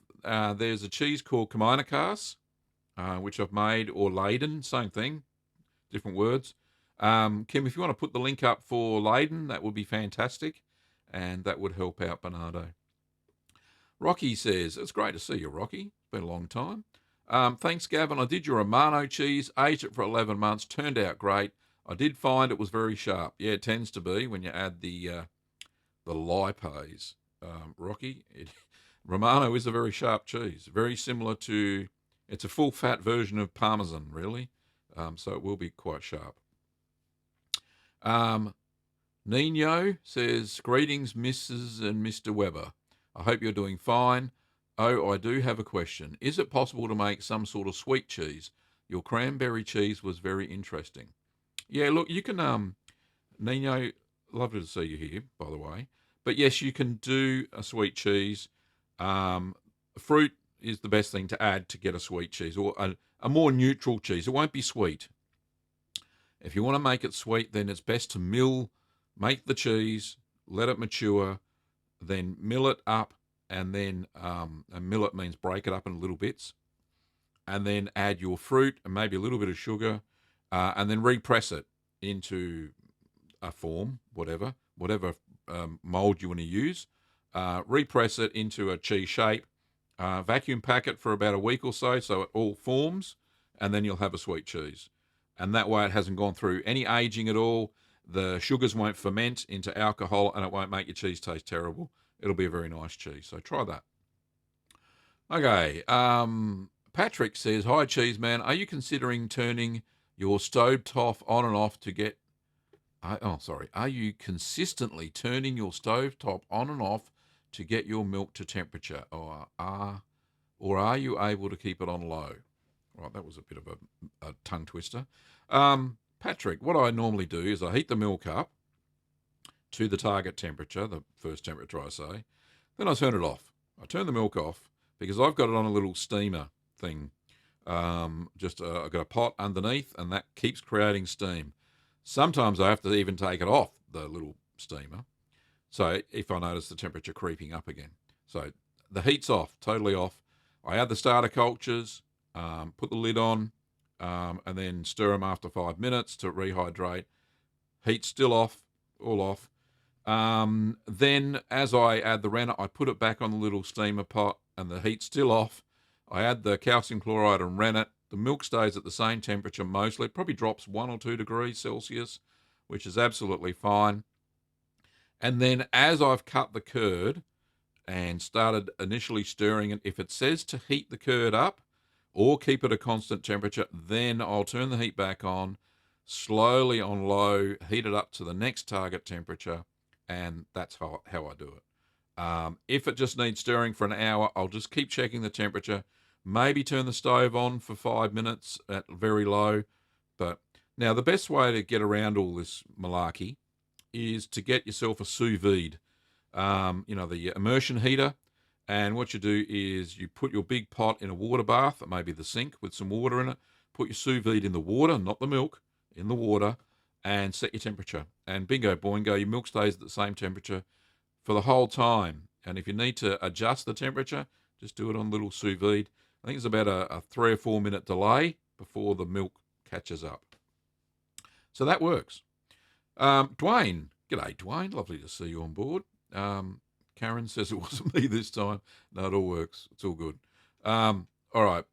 There's a cheese called Kaminokas, which I've made, or Leyden, same thing, different words. Kim, if you want to put the link up for Leyden, that would be fantastic, and that would help out Bernardo. Rocky says, it's great to see you, Rocky. It's been a long time. Thanks, Gavin. I did your Romano cheese, aged it for 11 months, turned out great. I did find it was very sharp. Yeah, it tends to be when you add the lipase, Rocky. Romano is a very sharp cheese, very similar to, it's a full fat version of Parmesan, really. So it will be quite sharp. Nino says, greetings, Mrs. and Mr. Weber. I hope you're doing fine. Oh, I do have a question. Is it possible to make some sort of sweet cheese? Your cranberry cheese was very interesting. Yeah, look, you can, Nino, lovely to see you here, by the way. But yes, you can do a sweet cheese. Fruit is the best thing to add to get a sweet cheese, or a more neutral cheese. It won't be sweet. If you want to make it sweet, then it's best to make the cheese, let it mature, then mill it up, and then and mill it means break it up in little bits, and then add your fruit and maybe a little bit of sugar, and then repress it into a form, whatever mold you want to use. Repress it into a cheese shape. Vacuum pack it for about a week or so it all forms, and then you'll have a sweet cheese. And that way, it hasn't gone through any aging at all. The sugars won't ferment into alcohol, and it won't make your cheese taste terrible. It'll be a very nice cheese. So try that. Okay. Patrick says, "Hi, Cheeseman. Are you considering turning your stovetop on and off to get Are you consistently turning your stovetop on and off to get your milk to temperature, or are you able to keep it on low?" Right, that was a bit of a tongue twister. Patrick, what I normally do is I heat the milk up to the target temperature, the first temperature I say, then I turn it off. I turn the milk off because I've got it on a little steamer thing. I've got a pot underneath, and that keeps creating steam. Sometimes I have to even take it off the little steamer. So if I notice the temperature creeping up again. So the heat's off, totally off. I add the starter cultures, put the lid on, and then stir them after 5 minutes to rehydrate. Heat's still off, all off. Then as I add the rennet, I put it back on the little steamer pot, and the heat's still off. I add the calcium chloride and rennet. The milk stays at the same temperature mostly. It probably drops 1 or 2 degrees Celsius, which is absolutely fine. And then as I've cut the curd and started initially stirring it, if it says to heat the curd up or keep it a constant temperature, then I'll turn the heat back on, slowly on low, heat it up to the next target temperature, and that's how I do it. If it just needs stirring for an hour, I'll just keep checking the temperature. Maybe turn the stove on for 5 minutes at very low. But now the best way to get around all this malarkey is to get yourself a sous vide, the immersion heater. And what you do is you put your big pot in a water bath, maybe the sink with some water in it. Put your sous vide in the water, not the milk, in the water, and set your temperature. And bingo, boingo, your milk stays at the same temperature for the whole time. And if you need to adjust the temperature, just do it on little sous vide. I think it's about a 3 or 4 minute delay before the milk catches up. So that works. Dwayne, g'day, Dwayne. Lovely to see you on board. Karen says it wasn't me this time. No, it all works. It's all good. All right.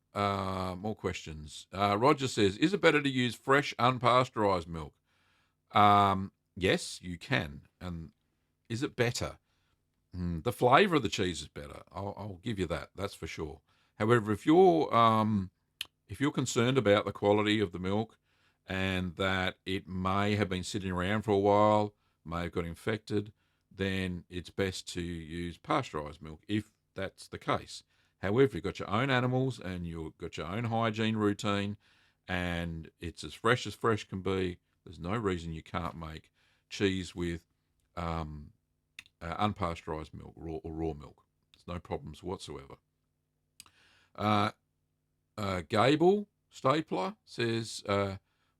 More questions. Roger says, "Is it better to use fresh, unpasteurized milk?" Yes, you can. And is it better? The flavour of the cheese is better. I'll give you that. That's for sure. However, if you're concerned about the quality of the milk and that it may have been sitting around for a while, may have got infected, then it's best to use pasteurised milk if that's the case. However, you've got your own animals and you've got your own hygiene routine, and it's as fresh can be. There's no reason you can't make cheese with unpasteurised milk or raw milk. There's no problems whatsoever. Gable Stapler says,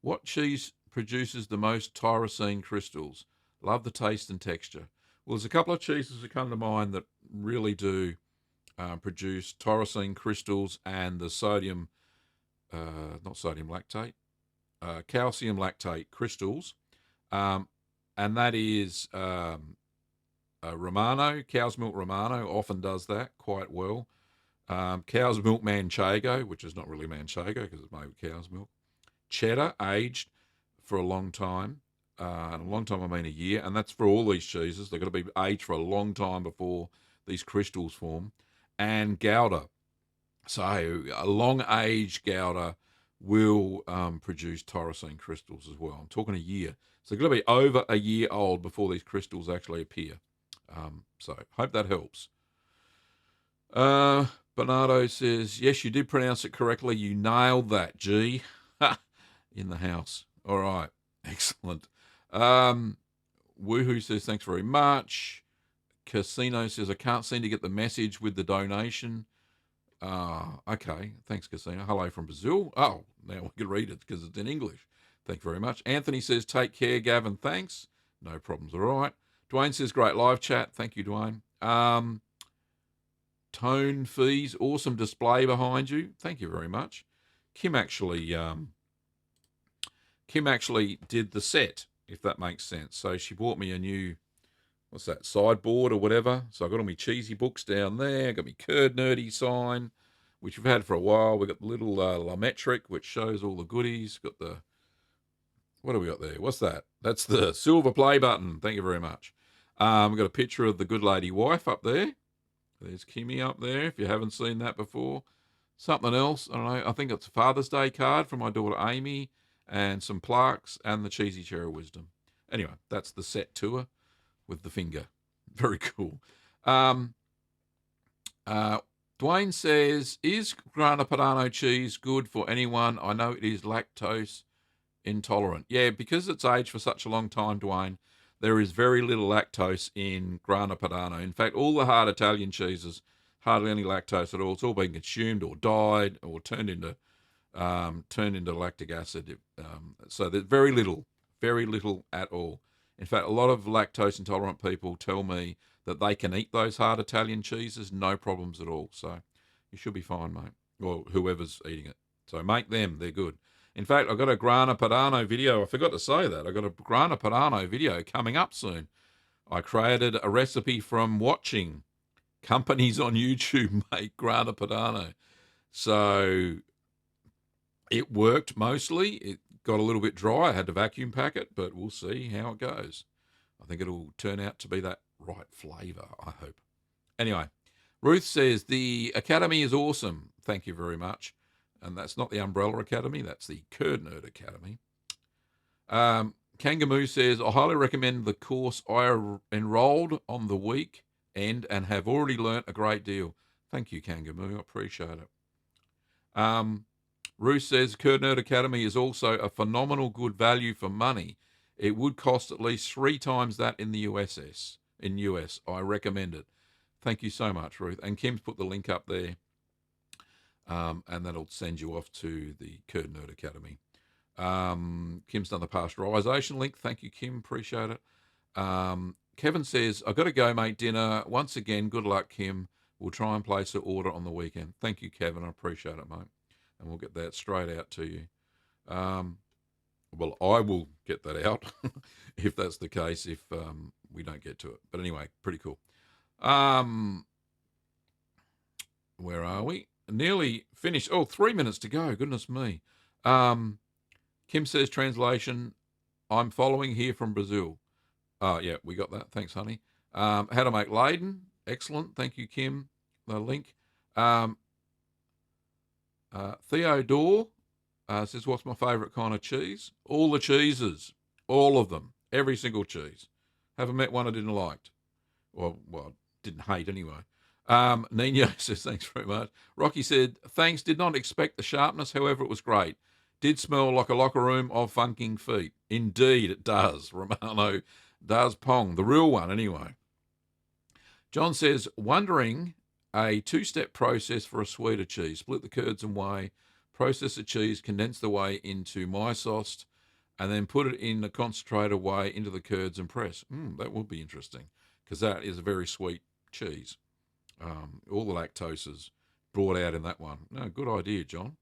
"What cheese produces the most tyrosine crystals? Love the taste and texture." Well, there's a couple of cheeses that come to mind that really do produce tyrosine crystals and the not sodium lactate, calcium lactate crystals. And that is Romano. Cow's milk Romano often does that quite well. Cow's milk Manchego, which is not really Manchego because it's made with cow's milk. Cheddar, aged for a long time. And a long time, I mean a year. And that's for all these cheeses. They've got to be aged for a long time before these crystals form. And Gouda. So a long-aged Gouda will produce tyrosine crystals as well. I'm talking a year. So they've got to be over a year old before these crystals actually appear. So hope that helps. Bernardo says, "Yes, you did pronounce it correctly. You nailed that, G." In the house. All right. Excellent. Woohoo says, "Thanks very much." Casino says, "I can't seem to get the message with the donation." Okay. Thanks, Casino. Hello from Brazil. Oh, now we can read it because it's in English. Thank you very much. Anthony says, "Take care, Gavin. Thanks." No problems. All right. Dwayne says, "Great live chat." Thank you, Dwayne. Tone fees, awesome display behind you. Thank you very much. Kim actually did the set, if that makes sense. So she bought me a new, what's that, sideboard or whatever. So I got all my cheesy books down there. Got my Curd Nerdy sign, which we've had for a while. We got the little La Metric, which shows all the goodies. Got the, what do we got there? What's that? That's the silver play button. Thank you very much. We've got a picture of the good lady wife up there. There's Kimmy up there, if you haven't seen that before. Something else, I don't know, I think it's a Father's Day card from my daughter Amy, and some plaques, and the Cheesy Chair of Wisdom. Anyway, that's the set tour with the finger. Very cool. Um, Dwayne says, is Grana Padano cheese good for anyone? I know it is lactose intolerant. Yeah, because it's aged for such a long time, Dwayne, there is very little lactose in Grana Padano. In fact, all the hard Italian cheeses, hardly any lactose at all. It's all been consumed or died or turned into lactic acid. So there's very little at all. In fact, a lot of lactose intolerant people tell me that they can eat those hard Italian cheeses, no problems at all. So you should be fine, mate, or whoever's eating it. So make them, they're good. In fact, I've got a Grana Padano video. I forgot to say that. I've got a Grana Padano video coming up soon. I created a recipe from watching companies on YouTube make Grana Padano. So it worked mostly. It got a little bit dry. I had to vacuum pack it, but we'll see how it goes. I think it'll turn out to be that right flavour, I hope. Anyway, Ruth says, the Academy is awesome. Thank you very much. And that's not the Umbrella Academy, that's the Curd Nerd Academy. Kangamoo says, I highly recommend the course. I enrolled on the weekend and have already learnt a great deal. Thank you, Kangamoo. I appreciate it. Ruth says, Curd Nerd Academy is also a phenomenal good value for money. It would cost at least 3 times that in the US. I recommend it. Thank you so much, Ruth. And Kim's put the link up there. And that'll send you off to the Curd Nerd Academy. Kim's done the pasteurisation link. Thank you, Kim. Appreciate it. Kevin says, I've got to go make dinner. Once again, good luck, Kim. We'll try and place an order on the weekend. Thank you, Kevin. I appreciate it, mate. And we'll get that straight out to you. Well, I will get that out if that's the case, if we don't get to it. But anyway, pretty cool. Where are we? Nearly finished. Oh, 3 minutes to go. Goodness me. Kim says, translation, I'm following here from Brazil. Oh, yeah, we got that. Thanks, honey. How to make Leyden. Excellent. Thank you, Kim. The link. Theodore says, what's my favourite kind of cheese? All the cheeses. All of them. Every single cheese. Haven't met one I didn't like. Well, didn't hate anyway. Nino says, thanks very much. Rocky said, thanks, did not expect the sharpness, however, it was great. Did smell like a locker room of funking feet. Indeed, it does. Romano does pong. The real one, anyway. John says, wondering a 2-step process for a sweeter cheese. Split the curds and whey, process the cheese, condense the whey into my sauce, and then put it in the concentrated whey into the curds and press. That would be interesting, because that is a very sweet cheese. All the lactose is brought out in that one. No, good idea, John.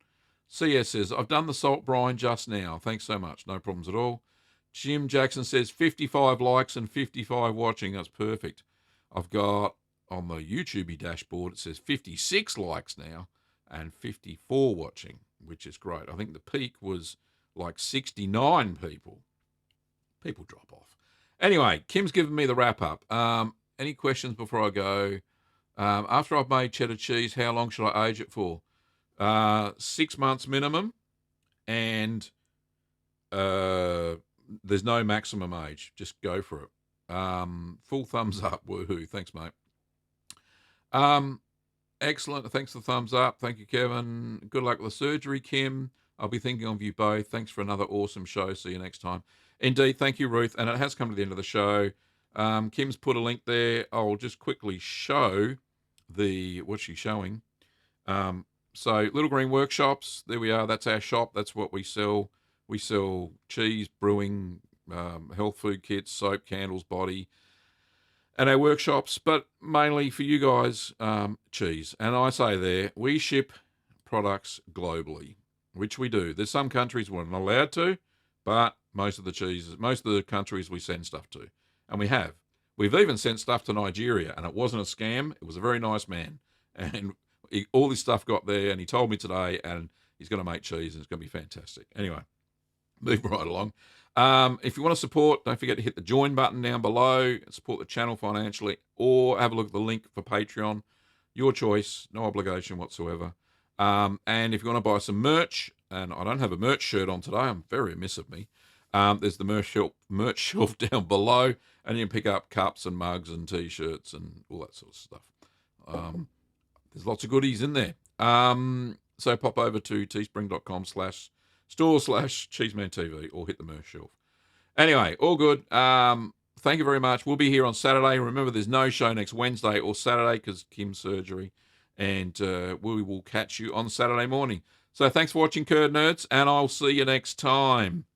CS says, I've done the salt brine just now. Thanks so much. No problems at all. Jim Jackson says, 55 likes and 55 watching. That's perfect. I've got on the YouTube dashboard, it says 56 likes now and 54 watching, which is great. I think the peak was like 69 people. People drop off. Anyway, Kim's given me the wrap up. Any questions before I go? After I've made cheddar cheese, how long should I age it for? 6 months minimum, and there's no maximum age. Just go for it. Full thumbs up. Woohoo. Thanks, mate. Excellent. Thanks for the thumbs up. Thank you, Kevin. Good luck with the surgery, Kim. I'll be thinking of you both. Thanks for another awesome show. See you next time. Indeed. Thank you, Ruth. And it has come to the end of the show. Kim's put a link there. I'll just quickly show what's she showing. So Little Green Workshops, there we are. That's our shop. That's what we sell. We sell cheese, brewing, health food kits, soap, candles, body, and our workshops, but mainly for you guys, cheese. And I say there, we ship products globally, which we do. There's some countries we're not allowed to, but most of the countries we send stuff to, and we have. We've even sent stuff to Nigeria, and it wasn't a scam. It was a very nice man, and all this stuff got there, and he told me today, and he's going to make cheese, and it's going to be fantastic. Anyway, move right along. If you want to support, don't forget to hit the join button down below, support the channel financially, or have a look at the link for Patreon. Your choice, no obligation whatsoever. And if you want to buy some merch, and I don't have a merch shirt on today, I'm very remiss of me. There's the merch shelf down below, and you can pick up cups and mugs and t-shirts and all that sort of stuff. There's lots of goodies in there. So pop over to teespring.com/store/Cheeseman TV or hit the merch shelf. Anyway, all good. Thank you very much. We'll be here on Saturday. Remember, there's no show next Wednesday or Saturday because Kim's surgery. And we will catch you on Saturday morning. So thanks for watching, Curd Nerds, and I'll see you next time.